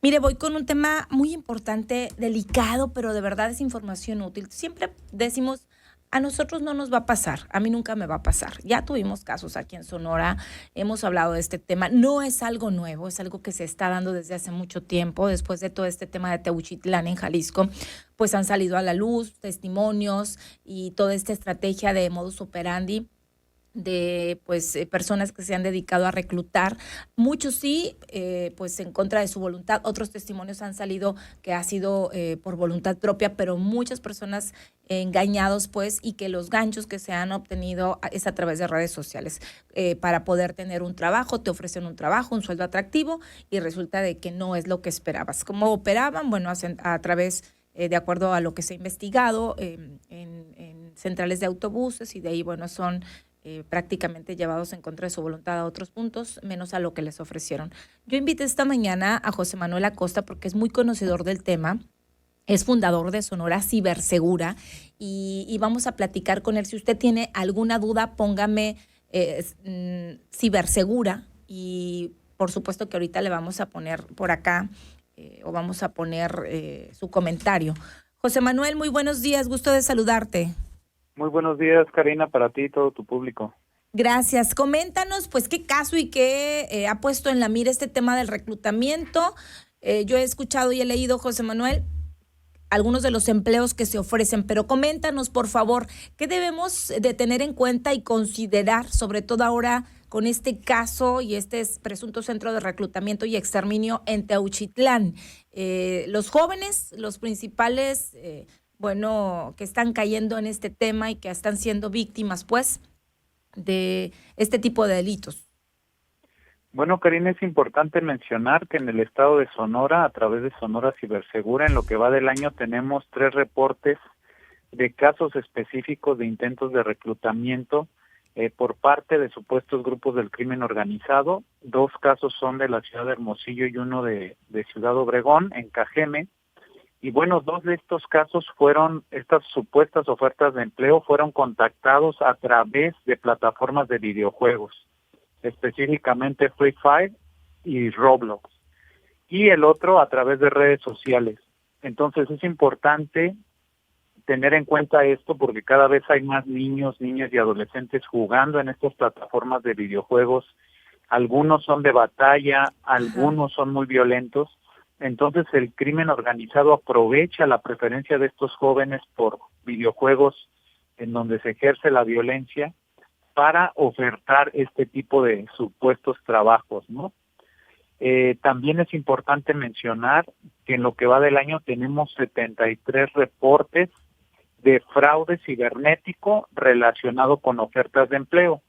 Mire, voy con un tema muy importante, delicado, pero de verdad es información útil. Siempre decimos, a nosotros no nos va a pasar, a mí nunca me va a pasar. Ya tuvimos casos aquí en Sonora, hemos hablado de este tema, no es algo nuevo, es algo que se está dando desde hace mucho tiempo, después de todo este tema de Teuchitlán en Jalisco, pues han salido a la luz testimonios y toda esta estrategia de modus operandi de pues personas que se han dedicado a reclutar, muchos sí, pues en contra de su voluntad, otros testimonios han salido que ha sido por voluntad propia, pero muchas personas engañados pues y que los ganchos que se han obtenido es a través de redes sociales para poder tener un trabajo, te ofrecen un trabajo, un sueldo atractivo y resulta de que no es lo que esperabas. ¿Cómo operaban? Bueno, a través de acuerdo a lo que se ha investigado en centrales de autobuses y de ahí, bueno, son prácticamente llevados en contra de su voluntad a otros puntos, menos a lo que les ofrecieron. Yo invité esta mañana a José Manuel Acosta porque es muy conocedor del tema, es fundador de Sonora Cibersegura y vamos a platicar con él. Si usted tiene alguna duda, póngame Cibersegura y por supuesto que ahorita le vamos a poner por acá o vamos a poner su comentario. José Manuel, muy buenos días, gusto de saludarte. Muy buenos días, Karina, para ti y todo tu público. Gracias. Coméntanos, pues, qué caso y qué ha puesto en la mira este tema del reclutamiento. Yo he escuchado y he leído, José Manuel, algunos de los empleos que se ofrecen, pero coméntanos, por favor, qué debemos de tener en cuenta y considerar, sobre todo ahora con este caso y este presunto centro de reclutamiento y exterminio en Teuchitlán. Los jóvenes, los principales, bueno, que están cayendo en este tema y que están siendo víctimas, pues, de este tipo de delitos. Bueno, Karina, es importante mencionar que en el estado de Sonora, a través de Sonora Cibersegura, en lo que va del año tenemos 3 reportes de casos específicos de intentos de reclutamiento por parte de supuestos grupos del crimen organizado. 2 casos son de la ciudad de Hermosillo y uno de Ciudad Obregón, en Cajeme. Y bueno, 2 de estos casos estas supuestas ofertas de empleo fueron contactados a través de plataformas de videojuegos, específicamente Free Fire y Roblox, y el otro a través de redes sociales. Entonces es importante tener en cuenta esto porque cada vez hay más niños, niñas y adolescentes jugando en estas plataformas de videojuegos. Algunos son de batalla, algunos son muy violentos. Entonces el crimen organizado aprovecha la preferencia de estos jóvenes por videojuegos en donde se ejerce la violencia para ofertar este tipo de supuestos trabajos, ¿no? También es importante mencionar que en lo que va del año tenemos 73 reportes de fraude cibernético relacionado con ofertas de empleo.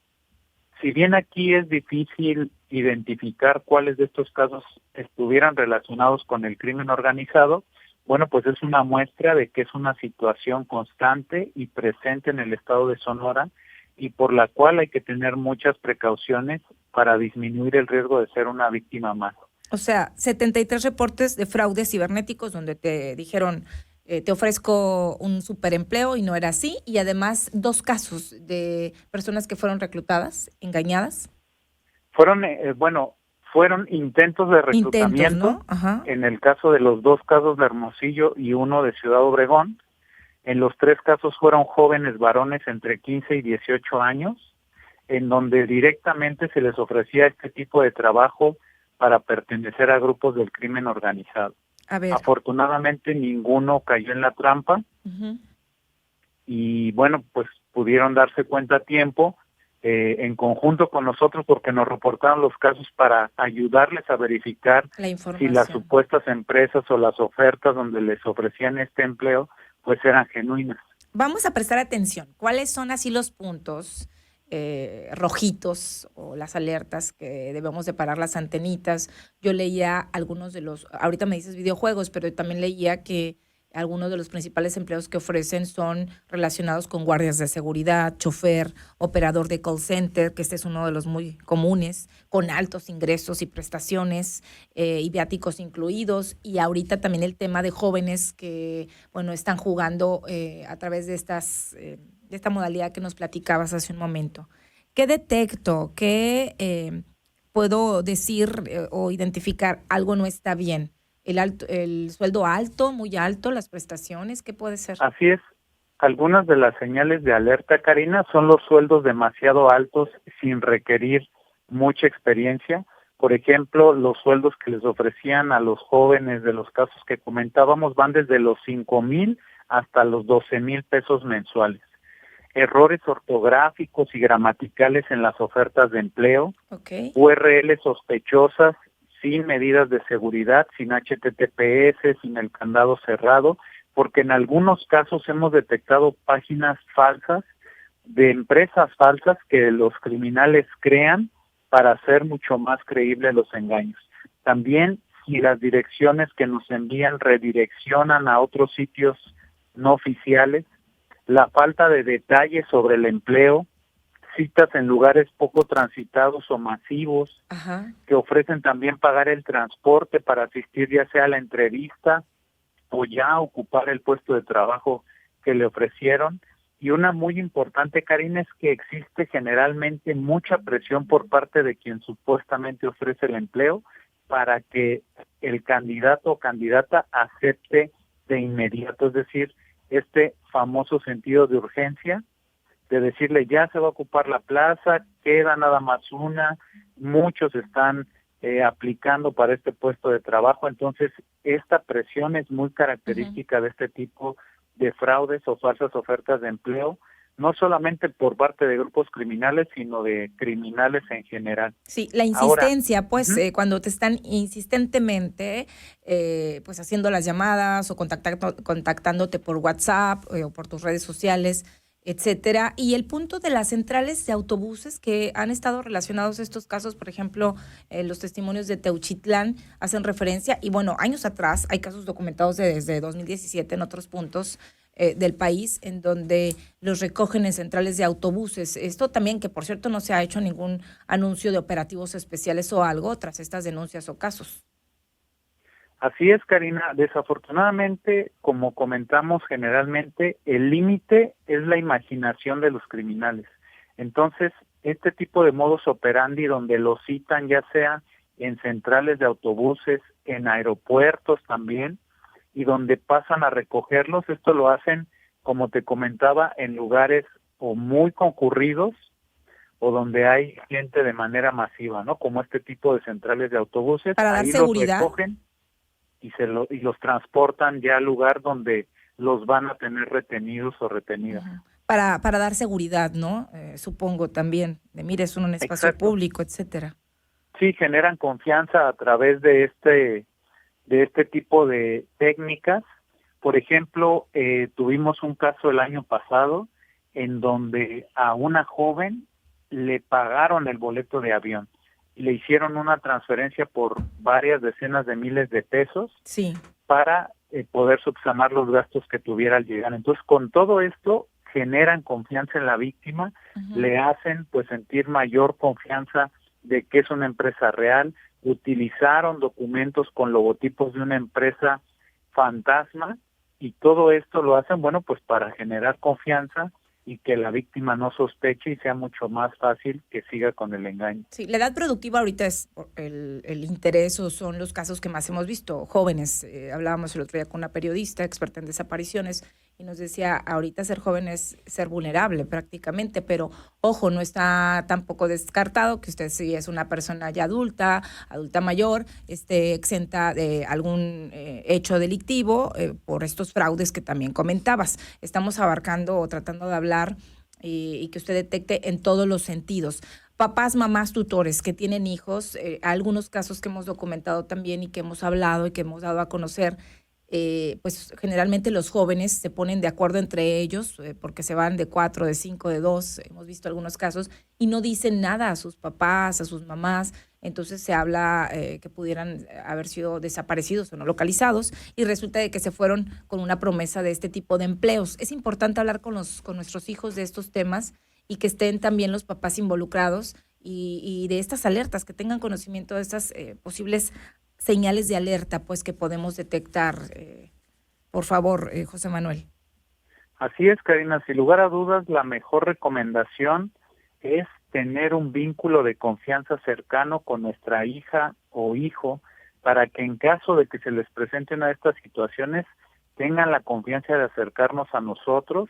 Si bien aquí es difícil identificar cuáles de estos casos estuvieran relacionados con el crimen organizado, bueno, pues es una muestra de que es una situación constante y presente en el estado de Sonora y por la cual hay que tener muchas precauciones para disminuir el riesgo de ser una víctima más. O sea, 73 reportes de fraudes cibernéticos donde te dijeron, te ofrezco un superempleo y no era así, y además 2 casos de personas que fueron reclutadas, engañadas. Fueron intentos de Intentos, reclutamiento, ¿no? Ajá. en el caso de los 2 casos de Hermosillo y uno de Ciudad Obregón. En los 3 casos fueron jóvenes varones entre 15 y 18 años, en donde directamente se les ofrecía este tipo de trabajo para pertenecer a grupos del crimen organizado. A ver. Afortunadamente ninguno cayó en la trampa Uh-huh. y bueno, pues pudieron darse cuenta a tiempo en conjunto con nosotros porque nos reportaron los casos para ayudarles a verificar si las supuestas empresas o las ofertas donde les ofrecían este empleo pues eran genuinas. Vamos a prestar atención. ¿Cuáles son así los puntos rojitos o las alertas que debemos de parar las antenitas? Yo leía algunos de los, ahorita me dices videojuegos, pero también leía que algunos de los principales empleos que ofrecen son relacionados con guardias de seguridad, chofer, operador de call center, que este es uno de los muy comunes, con altos ingresos y prestaciones y viáticos incluidos. Y ahorita también el tema de jóvenes que, bueno, están jugando a través de de esta modalidad que nos platicabas hace un momento. ¿Qué detecto? ¿Qué puedo decir o identificar? Algo no está bien. el sueldo alto, muy alto, las prestaciones, ¿qué puede ser? Así es. Algunas de las señales de alerta, Karina, son los sueldos demasiado altos sin requerir mucha experiencia. Por ejemplo, los sueldos que les ofrecían a los jóvenes de los casos que comentábamos van desde los 5,000 hasta los 12,000 pesos mensuales. Errores ortográficos y gramaticales en las ofertas de empleo, Okay. URL sospechosas, sin medidas de seguridad, sin HTTPS, sin el candado cerrado, porque en algunos casos hemos detectado páginas falsas de empresas falsas que los criminales crean para hacer mucho más creíbles los engaños. También si las direcciones que nos envían redireccionan a otros sitios no oficiales, la falta de detalles sobre el empleo, citas en lugares poco transitados o masivos, Ajá. que ofrecen también pagar el transporte para asistir ya sea a la entrevista o ya ocupar el puesto de trabajo que le ofrecieron. Y una muy importante, Karina, es que existe generalmente mucha presión por parte de quien supuestamente ofrece el empleo para que el candidato o candidata acepte de inmediato, es decir, este famoso sentido de urgencia, de decirle ya se va a ocupar la plaza, queda nada más una, muchos están aplicando para este puesto de trabajo, entonces esta presión es muy característica de este tipo de fraudes o falsas ofertas de empleo, no solamente por parte de grupos criminales, sino de criminales en general. Sí, la Ahora, insistencia, pues, uh-huh, cuando te están insistentemente, pues, haciendo las llamadas o contactándote por WhatsApp o por tus redes sociales, etcétera. Y el punto de las centrales de autobuses que han estado relacionados a estos casos, por ejemplo, los testimonios de Teuchitlán hacen referencia, y bueno, años atrás hay casos documentados desde 2017 en otros puntos del país en donde los recogen en centrales de autobuses. Esto también, que por cierto no se ha hecho ningún anuncio de operativos especiales o algo tras estas denuncias o casos. así es, Karina. Desafortunadamente, como comentamos generalmente, el límite es la imaginación de los criminales. Entonces, este tipo de modus operandi donde los citan ya sea en centrales de autobuses, en aeropuertos también, y donde pasan a recogerlos, esto lo hacen, como te comentaba, en lugares o muy concurridos o donde hay gente de manera masiva, ¿no? Como este tipo de centrales de autobuses, Para dar ahí los seguridad. recogen y los transportan ya al lugar donde los van a tener retenidos o retenidas. Uh-huh. Para dar seguridad, ¿no? Supongo también, de mire, es un espacio Exacto. público, etcétera. Sí, generan confianza a través de este tipo de técnicas. Por ejemplo, tuvimos un caso el año pasado en donde a una joven le pagaron el boleto de avión. Le hicieron una transferencia por varias decenas de miles de pesos Sí. para poder subsanar los gastos que tuviera al llegar. Entonces, con todo esto, generan confianza en la víctima, Uh-huh. le hacen pues sentir mayor confianza de que es una empresa real, utilizaron documentos con logotipos de una empresa fantasma y todo esto lo hacen, bueno, pues para generar confianza y que la víctima no sospeche y sea mucho más fácil que siga con el engaño. Sí, la edad productiva ahorita es el interés o son los casos que más hemos visto, jóvenes. Hablábamos el otro día con una periodista experta en desapariciones y nos decía, ahorita ser joven es ser vulnerable prácticamente, pero ojo, no está tampoco descartado que usted si es una persona ya adulta, adulta mayor, esté exenta de algún hecho delictivo por estos fraudes que también comentabas. Estamos abarcando o tratando de hablar y que usted detecte en todos los sentidos. Papás, mamás, tutores que tienen hijos, algunos casos que hemos documentado también y que hemos hablado y que hemos dado a conocer, pues generalmente los jóvenes se ponen de acuerdo entre ellos porque se van de 4, de 5, de 2, hemos visto algunos casos, y no dicen nada a sus papás, a sus mamás, entonces se habla que pudieran haber sido desaparecidos o no localizados, y resulta de que se fueron con una promesa de este tipo de empleos. Es importante hablar con nuestros hijos de estos temas y que estén también los papás involucrados y de estas alertas, que tengan conocimiento de estas posibles señales de alerta, pues, que podemos detectar. Por favor, José Manuel. Así es, Karina, sin lugar a dudas, la mejor recomendación es tener un vínculo de confianza cercano con nuestra hija o hijo, para que en caso de que se les presente una de estas situaciones, tengan la confianza de acercarnos a nosotros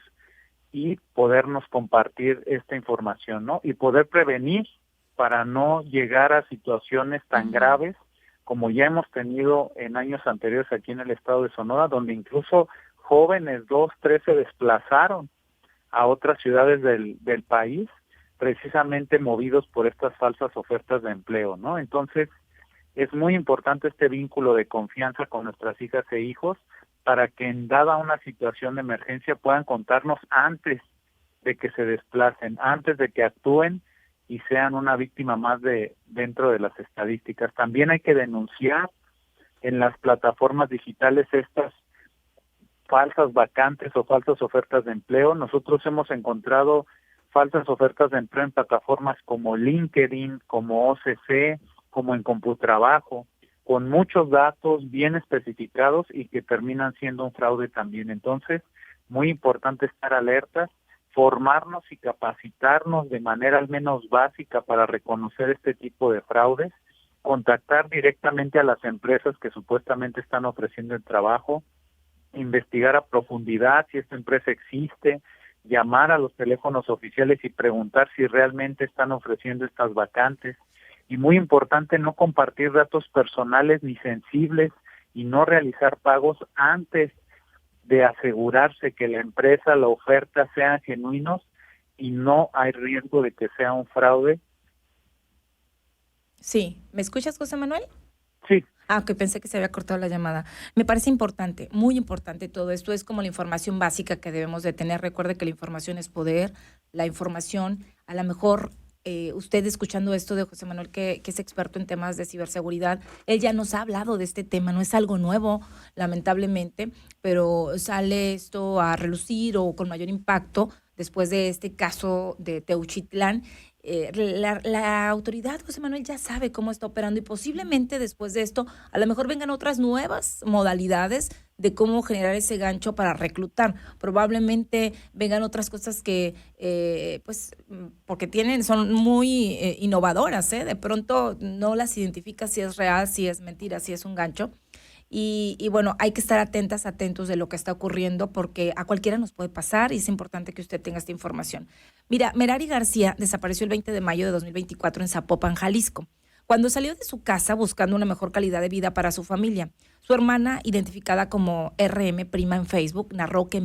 y podernos compartir esta información, ¿no? Y poder prevenir para no llegar a situaciones tan graves como ya hemos tenido en años anteriores aquí en el estado de Sonora, donde incluso jóvenes, 2, 3 se desplazaron a otras ciudades del país, precisamente movidos por estas falsas ofertas de empleo, ¿no? Entonces, es muy importante este vínculo de confianza con nuestras hijas e hijos para que en dada una situación de emergencia puedan contarnos antes de que se desplacen, antes de que actúen y sean una víctima más de dentro de las estadísticas. También hay que denunciar en las plataformas digitales estas falsas vacantes o falsas ofertas de empleo. Nosotros hemos encontrado falsas ofertas de empleo en plataformas como LinkedIn, como OCC, como en Computrabajo, con muchos datos bien especificados y que terminan siendo un fraude también. Entonces, muy importante estar alertas, formarnos y capacitarnos de manera al menos básica para reconocer este tipo de fraudes, contactar directamente a las empresas que supuestamente están ofreciendo el trabajo, investigar a profundidad si esta empresa existe, llamar a los teléfonos oficiales y preguntar si realmente están ofreciendo estas vacantes. Y muy importante, no compartir datos personales ni sensibles y no realizar pagos antes de asegurarse que la empresa, la oferta sean genuinos y no hay riesgo de que sea un fraude. Sí, ¿me escuchas, José Manuel? Sí. Que pensé que se había cortado la llamada. Me parece importante, muy importante todo esto. Es como la información básica que debemos de tener. Recuerde que la información es poder. La información, a lo mejor usted escuchando esto de José Manuel, que es experto en temas de ciberseguridad, él ya nos ha hablado de este tema. No es algo nuevo, lamentablemente, pero sale esto a relucir o con mayor impacto después de este caso de Teuchitlán. La autoridad, José Manuel, ya sabe cómo está operando y posiblemente después de esto a lo mejor vengan otras nuevas modalidades de cómo generar ese gancho para reclutar. Probablemente vengan otras cosas que, pues, porque son muy innovadoras, ¿eh? De pronto no las identificas si es real, si es mentira, si es un gancho. Y bueno, hay que estar atentos de lo que está ocurriendo porque a cualquiera nos puede pasar y es importante que usted tenga esta información. Mira, Merari García desapareció el 20 de mayo de 2024 en Zapopan, Jalisco, cuando salió de su casa buscando una mejor calidad de vida para su familia. Su hermana, identificada como RM Prima en Facebook, narró que a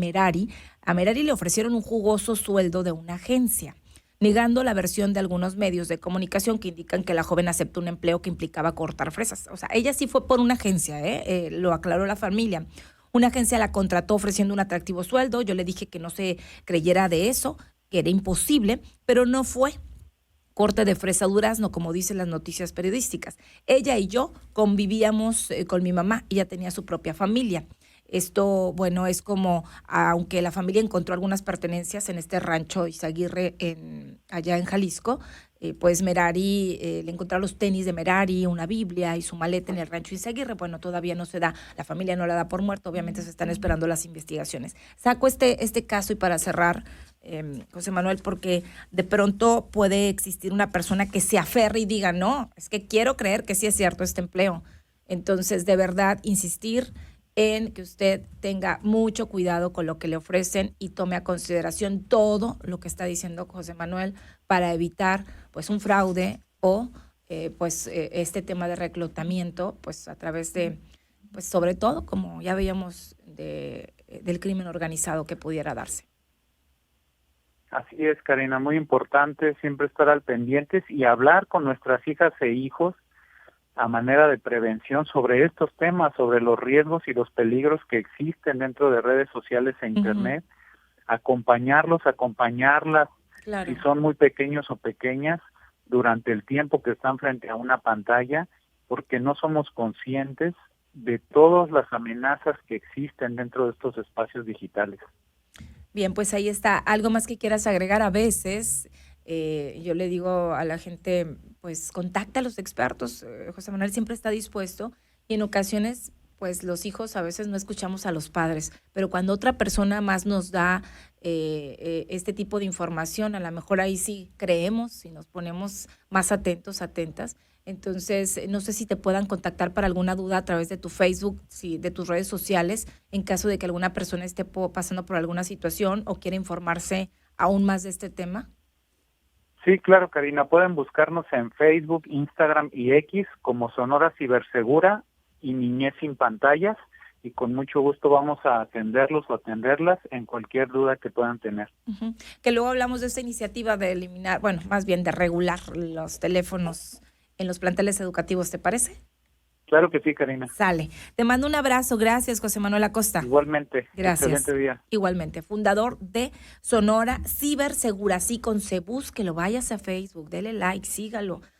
Merari le ofrecieron un jugoso sueldo de una agencia, negando la versión de algunos medios de comunicación que indican que la joven aceptó un empleo que implicaba cortar fresas. O sea, ella sí fue por una agencia, lo aclaró la familia. Una agencia la contrató ofreciendo un atractivo sueldo. Yo le dije que no se creyera de eso, que era imposible, pero no fue corte de fresa durazno, como dicen las noticias periodísticas. Ella y yo convivíamos con mi mamá, ella tenía su propia familia. Esto, bueno, es como, aunque la familia encontró algunas pertenencias en este rancho Izaguirre allá en Jalisco, pues Merari, le encontraron los tenis de Merari, una Biblia y su maleta en el rancho Izaguirre. Bueno, todavía no se da, la familia no la da por muerto, obviamente se están esperando las investigaciones. Saco este caso y para cerrar, José Manuel, porque de pronto puede existir una persona que se aferre y diga, no, es que quiero creer que sí es cierto este empleo. Entonces, de verdad, insistir en que usted tenga mucho cuidado con lo que le ofrecen y tome a consideración todo lo que está diciendo José Manuel para evitar pues un fraude o este tema de reclutamiento pues a través de, pues sobre todo, como ya veíamos, del crimen organizado que pudiera darse. Así es, Karina, muy importante siempre estar al pendientes y hablar con nuestras hijas e hijos a manera de prevención sobre estos temas, sobre los riesgos y los peligros que existen dentro de redes sociales e internet, acompañarlas, claro, si son muy pequeños o pequeñas, durante el tiempo que están frente a una pantalla, porque no somos conscientes de todas las amenazas que existen dentro de estos espacios digitales. Bien, pues ahí está. ¿Algo más que quieras agregar? A veces yo le digo a la gente, pues contacta a los expertos. José Manuel siempre está dispuesto y en ocasiones, pues los hijos a veces no escuchamos a los padres, pero cuando otra persona más nos da este tipo de información, a lo mejor ahí sí creemos y nos ponemos más atentas. Entonces, no sé si te puedan contactar para alguna duda a través de tu Facebook, de tus redes sociales, en caso de que alguna persona esté pasando por alguna situación o quiera informarse aún más de este tema. Sí, claro, Karina, pueden buscarnos en Facebook, Instagram y X como Sonora Cibersegura y Niñez sin Pantallas, y con mucho gusto vamos a atenderlos o atenderlas en cualquier duda que puedan tener. Que luego hablamos de esta iniciativa de eliminar, bueno, más bien de regular los teléfonos en los planteles educativos, ¿te parece? Claro que sí, Karina. Sale. Te mando un abrazo. Gracias, José Manuel Acosta. Igualmente. Gracias. Excelente día. Igualmente. Fundador de Sonora Cibersegura, sí, con C. Búsquelo, váyase a Facebook, dele like, sígalo.